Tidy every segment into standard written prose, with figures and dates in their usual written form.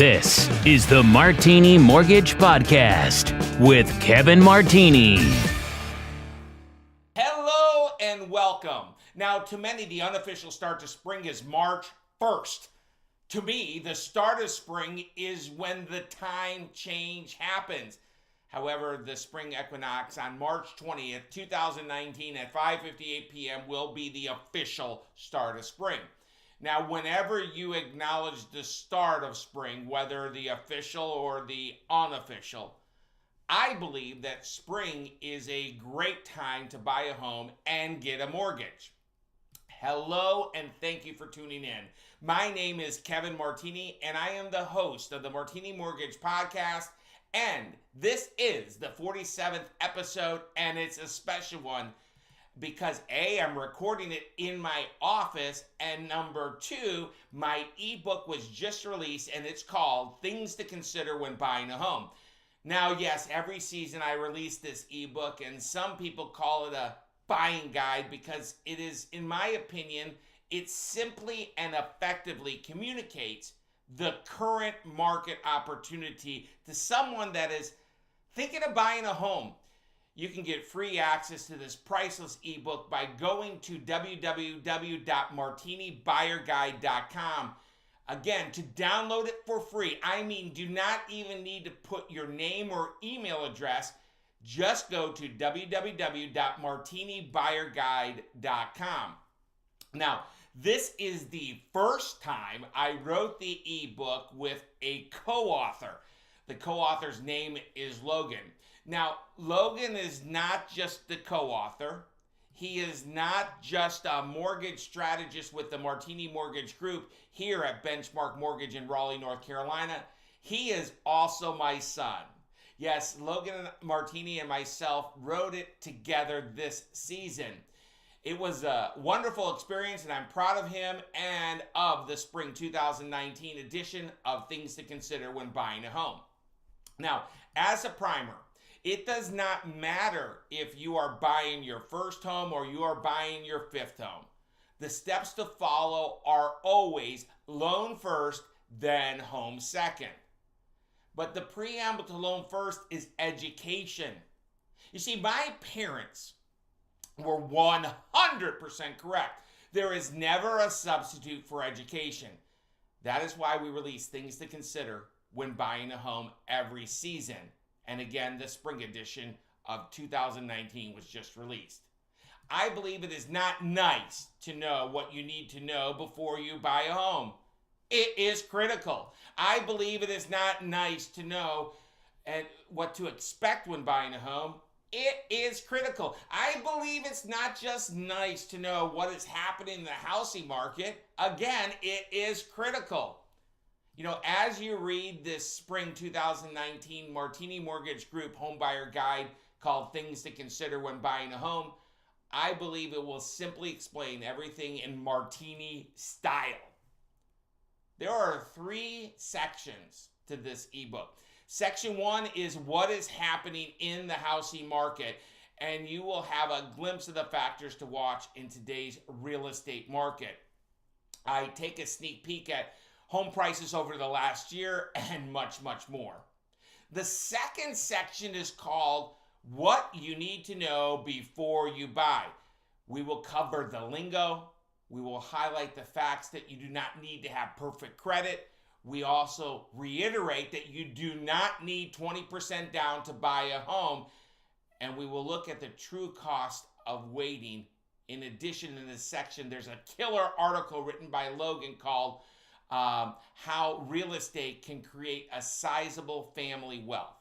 This is the Martini Mortgage Podcast with Kevin Martini. Hello and welcome. Now, to many, the unofficial start to spring is March 1st. To me, the start of spring is when the time change happens. However, the spring equinox on March 20th, 2019 at 5:58 p.m. will be the official start of spring. Now, whenever you acknowledge the start of spring, whether the official or the unofficial, I believe that spring is a great time to buy a home and get a mortgage. Hello, and thank you for tuning in. My name is Kevin Martini, and I am the host of the Martini Mortgage Podcast, and this is the 47th episode, and it's a special one because A, I'm recording it in my office, and number two, my ebook was just released, and it's called Things to Consider When Buying a Home. Now, yes, every season I release this ebook, and some people call it a buying guide because it is, in my opinion, it simply and effectively communicates the current market opportunity to someone that is thinking of buying a home. You can get free access to this priceless ebook by going to www.martinibuyerguide.com. Again, to download it for free, I mean, do not even need to put your name or email address. Just go to www.martinibuyerguide.com. Now, this is the first time I wrote the ebook with a co-author. The co-author's name is Logan. Now, Logan is not just the co-author. He is not just a mortgage strategist with the Martini Mortgage Group here at Benchmark Mortgage in Raleigh, North Carolina. He is also my son. Yes, Logan Martini and myself wrote it together this season. It was a wonderful experience, and I'm proud of him and of the spring 2019 edition of Things to Consider When Buying a Home. Now, as a primer, it does not matter if you are buying your first home or you are buying your fifth home. The steps to follow are always loan first, then home second. But the preamble to loan first is education. You see, my parents were 100% correct. There is never a substitute for education. That is why we release Things to Consider When Buying a Home every season. And again, the spring edition of 2019 was just released. I believe it is not nice to know what you need to know before you buy a home. It is critical. I believe it is not nice to know what to expect when buying a home. It is critical. I believe it's not just nice to know what is happening in the housing market. Again, it is critical. You know, as you read this spring 2019 Martini Mortgage Group Homebuyer Guide called Things to Consider When Buying a Home, I believe it will simply explain everything in Martini style. There are 3 sections to this ebook. Section 1 is what is happening in the housing market, and you will have a glimpse of the factors to watch in today's real estate market. I take a sneak peek at home prices over the last year and much, much more. The second section is called What You Need to Know Before You Buy. We will cover the lingo. We will highlight the facts that you do not need to have perfect credit. We also reiterate that you do not need 20% down to buy a home. And we will look at the true cost of waiting. In addition, in this section, there's a killer article written by Logan called How Real Estate Can Create a Sizable Family Wealth.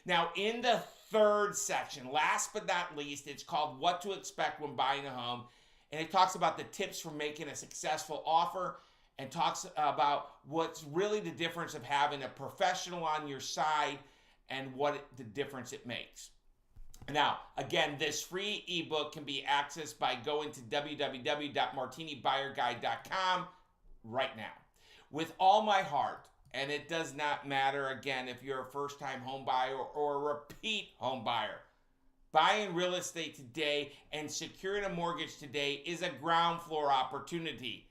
Now, in the third section, last but not least, it's called What to Expect When Buying a Home. And it talks about the tips for making a successful offer and talks about what's really the difference of having a professional on your side and the difference it makes. Now, again, this free ebook can be accessed by going to www.martinibuyerguide.com right now. With all my heart, and it does not matter, again, if you're a first-time home buyer or a repeat home buyer, buying real estate today and securing a mortgage today is a ground floor opportunity.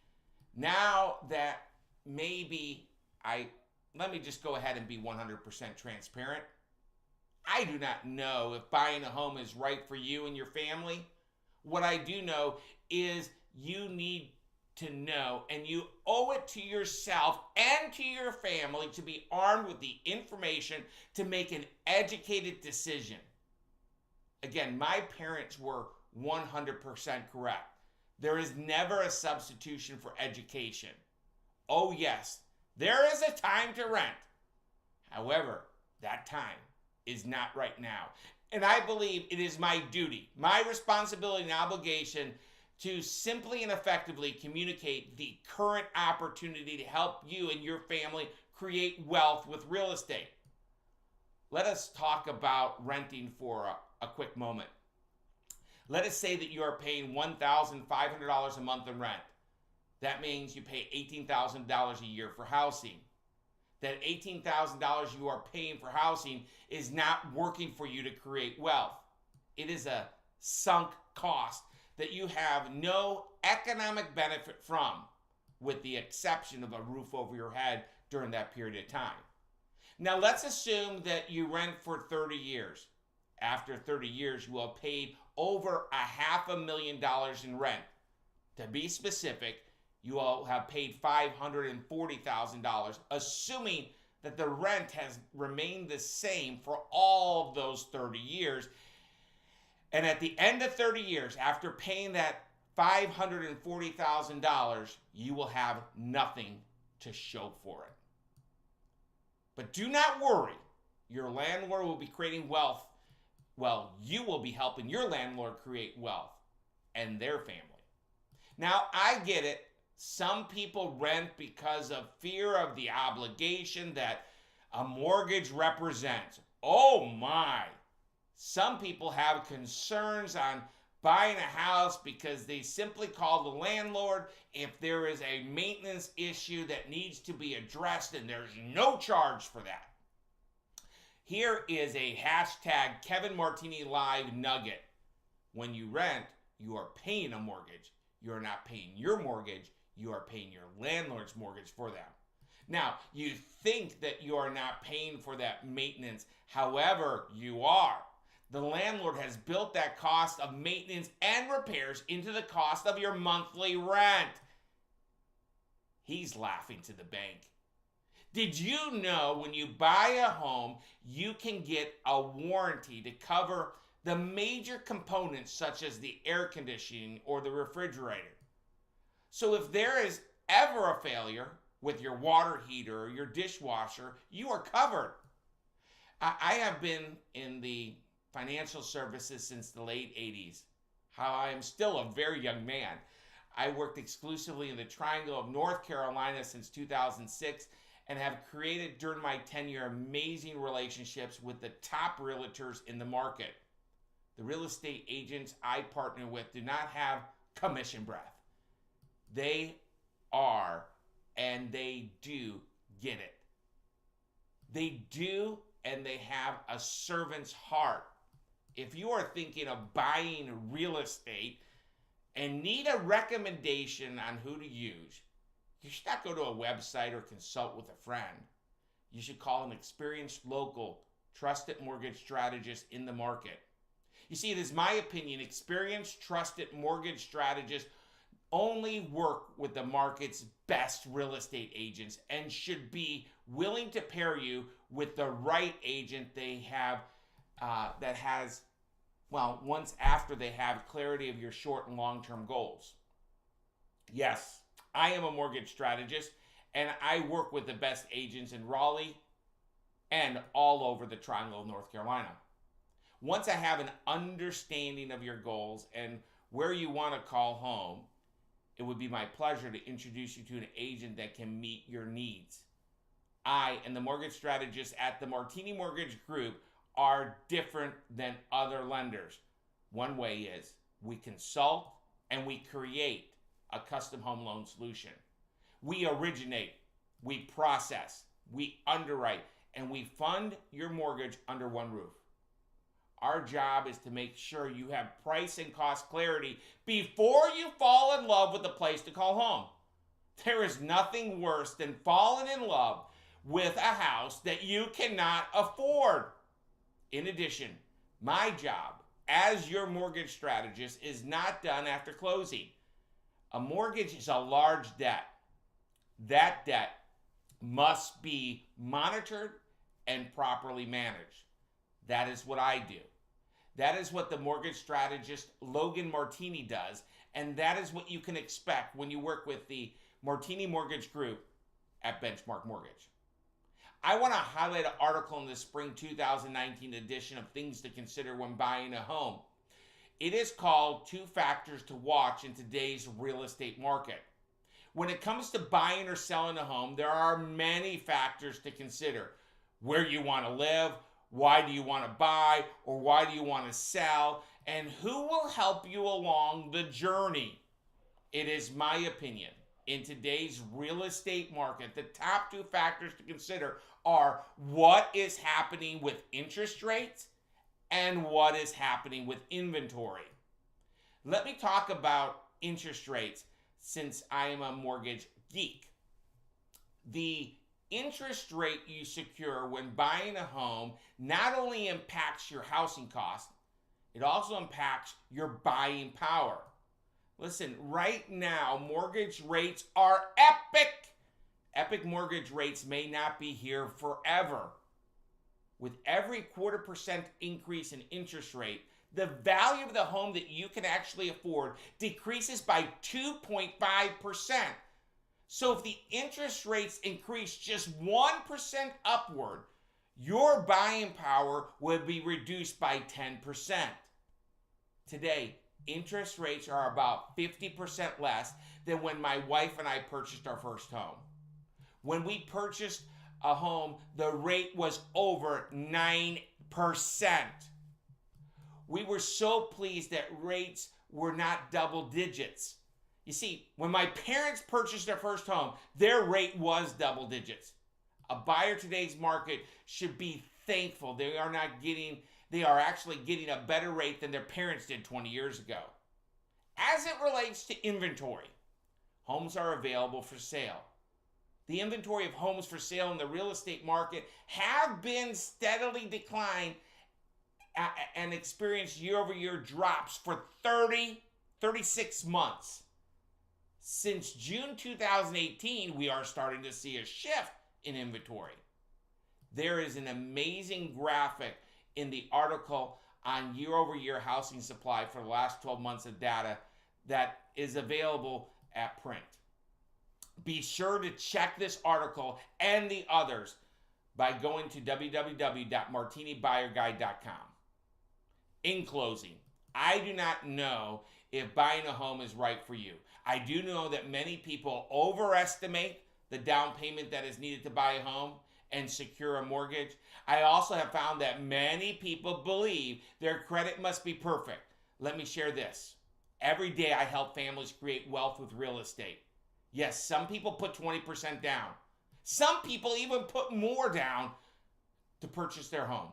Now that maybe I let me just go ahead and be 100% transparent. I do not know if buying a home is right for you and your family. What I do know is you need to know, and you owe it to yourself and to your family to be armed with the information to make an educated decision. Again, my parents were 100% correct. There is never a substitution for education. Oh yes, there is a time to rent. However, that time is not right now. And I believe it is my duty, my responsibility and obligation to simply and effectively communicate the current opportunity to help you and your family create wealth with real estate. Let us talk about renting for a quick moment. Let us say that you are paying $1,500 a month in rent. That means you pay $18,000 a year for housing. That $18,000 you are paying for housing is not working for you to create wealth. It is a sunk cost that you have no economic benefit from, with the exception of a roof over your head during that period of time. Now let's assume that you rent for 30 years. After 30 years, you will have paid over $500,000 in rent. To be specific, you will have paid $540,000, assuming that the rent has remained the same for all of those 30 years. And at the end of 30 years, after paying that $540,000, you will have nothing to show for it. But do not worry, your landlord will be creating wealth. Well, you will be helping your landlord create wealth and their family. Now, I get it. Some people rent because of fear of the obligation that a mortgage represents. Oh my! Some people have concerns on buying a house because they simply call the landlord if there is a maintenance issue that needs to be addressed, and there's no charge for that. Here is a hashtag Kevin Martini Live nugget. When you rent, you are paying a mortgage. You are not paying your mortgage. You are paying your landlord's mortgage for them. Now, you think that you are not paying for that maintenance. However, you are. The landlord has built that cost of maintenance and repairs into the cost of your monthly rent. He's laughing to the bank. Did you know when you buy a home, you can get a warranty to cover the major components such as the air conditioning or the refrigerator? So if there is ever a failure with your water heater or your dishwasher, you are covered. I have been in the financial services since the late 80s. How I am still a very young man. I worked exclusively in the Triangle of North Carolina since 2006 and have created during my tenure amazing relationships with the top realtors in the market. The real estate agents I partner with do not have commission breath. They are, and they do get it. They do, and they have a servant's heart. If you are thinking of buying real estate and need a recommendation on who to use, you should not go to a website or consult with a friend. You should call an experienced local, trusted mortgage strategist in the market. You see, it is my opinion, experienced, trusted mortgage strategists only work with the market's best real estate agents and should be willing to pair you with the right agent they have that has, well, once after they have clarity of your short and long-term goals. Yes, I am a mortgage strategist, and I work with the best agents in Raleigh and all over the Triangle of North Carolina. Once I have an understanding of your goals and where you want to call home, it would be my pleasure to introduce you to an agent that can meet your needs. I and the mortgage strategists at the Martini Mortgage Group are different than other lenders. One way is we consult and we create a custom home loan solution. We originate, we process, we underwrite, and we fund your mortgage under one roof. Our job is to make sure you have price and cost clarity before you fall in love with the place to call home. There is nothing worse than falling in love with a house that you cannot afford. In addition, my job as your mortgage strategist is not done after closing. A mortgage is a large debt. That debt must be monitored and properly managed. That is what I do. That is what the mortgage strategist Logan Martini does, and that is what you can expect when you work with the Martini Mortgage Group at Benchmark Mortgage. I want to highlight an article in the spring 2019 edition of Things to Consider When Buying a Home. It is called 2 Factors to Watch in Today's Real Estate Market. When it comes to buying or selling a home, there are many factors to consider. Where you want to live, why do you want to buy, or why do you want to sell, and who will help you along the journey. It is my opinion, in today's real estate market, the top 2 factors to consider are what is happening with interest rates and what is happening with inventory. Let me talk about interest rates since I am a mortgage geek. The interest rate you secure when buying a home not only impacts your housing cost, it also impacts your buying power. Listen, right now, mortgage rates are epic. Epic mortgage rates may not be here forever. With every 0.25% increase in interest rate, the value of the home that you can actually afford decreases by 2.5%. So if the interest rates increase just 1% upward, your buying power would be reduced by 10%. Today, interest rates are about 50% less than when my wife and I purchased our first home. When we purchased a home, the rate was over 9%. We were so pleased that rates were not double digits. You see, when my parents purchased their first home, their rate was double digits. A buyer today's market should be thankful they are actually getting a better rate than their parents did 20 years ago. As it relates to inventory, homes are available for sale. The inventory of homes for sale in the real estate market have been steadily declining and experienced year-over-year drops for 36 months. Since June 2018, we are starting to see a shift in inventory. There is an amazing graphic in the article on year-over-year housing supply for the last 12 months of data that is available at print. Be sure to check this article and the others by going to www.martinibuyerguide.com. In closing, I do not know if buying a home is right for you. I do know that many people overestimate the down payment that is needed to buy a home and secure a mortgage. I also have found that many people believe their credit must be perfect. Let me share this. Every day I help families create wealth with real estate. Yes, some people put 20% down. Some people even put more down to purchase their home.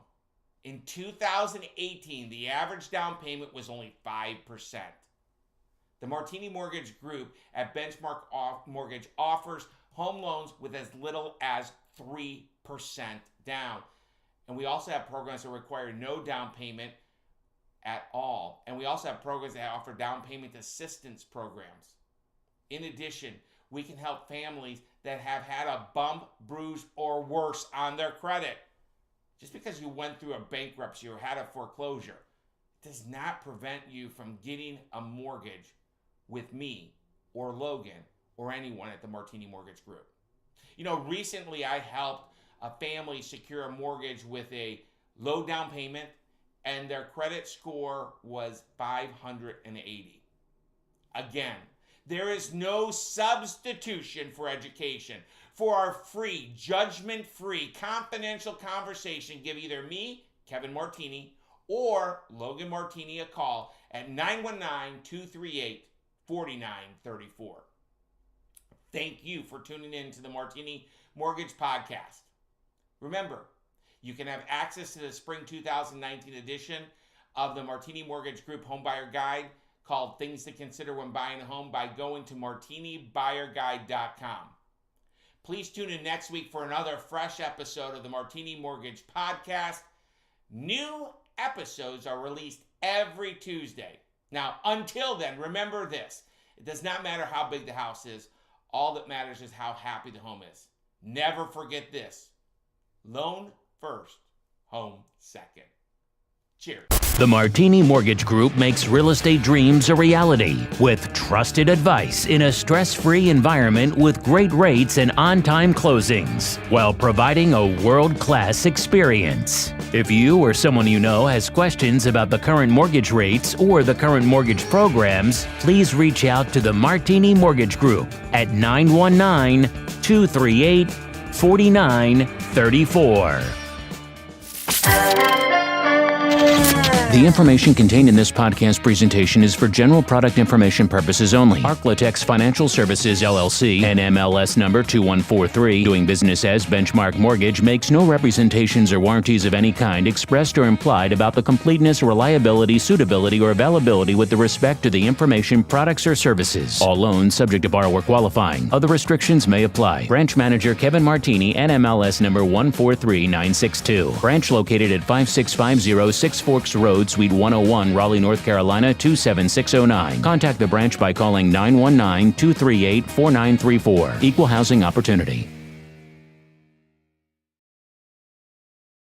In 2018, the average down payment was only 5%. The Martini Mortgage Group at Benchmark Mortgage offers home loans with as little as 3% down. And we also have programs that require no down payment at all. And we also have programs that offer down payment assistance programs. In addition, we can help families that have had a bump, bruise, or worse on their credit. Just because you went through a bankruptcy or had a foreclosure does not prevent you from getting a mortgage with me or Logan or anyone at the Martini Mortgage Group. You know, recently I helped a family secure a mortgage with a low down payment and their credit score was 580. Again, there is no substitution for education. For our free, judgment-free, confidential conversation, give either me, Kevin Martini, or Logan Martini a call at 919-238-4934. Thank you for tuning in to the Martini Mortgage Podcast. Remember, you can have access to the spring 2019 edition of the Martini Mortgage Group Homebuyer Guide called Things to Consider When Buying a Home by going to martinibuyerguide.com. Please tune in next week for another fresh episode of the Martini Mortgage Podcast. New episodes are released every Tuesday. Now, until then, remember this. It does not matter how big the house is. All that matters is how happy the home is. Never forget this. Loan first, home second. Cheers. The Martini Mortgage Group makes real estate dreams a reality with trusted advice in a stress-free environment with great rates and on-time closings while providing a world-class experience. If you or someone you know has questions about the current mortgage rates or the current mortgage programs, please reach out to the Martini Mortgage Group at 919-238-4934. The information contained in this podcast presentation is for general product information purposes only. Arklatex Financial Services, LLC, NMLS number 2143, doing business as Benchmark Mortgage, makes no representations or warranties of any kind expressed or implied about the completeness, reliability, suitability, or availability with respect to the information, products, or services. All loans subject to borrower qualifying. Other restrictions may apply. Branch Manager Kevin Martini, NMLS number 143962. Branch located at 5650 Six Forks Road, Suite 101, Raleigh, North Carolina 27609. Contact the branch by calling 919-238-4934. Equal housing opportunity.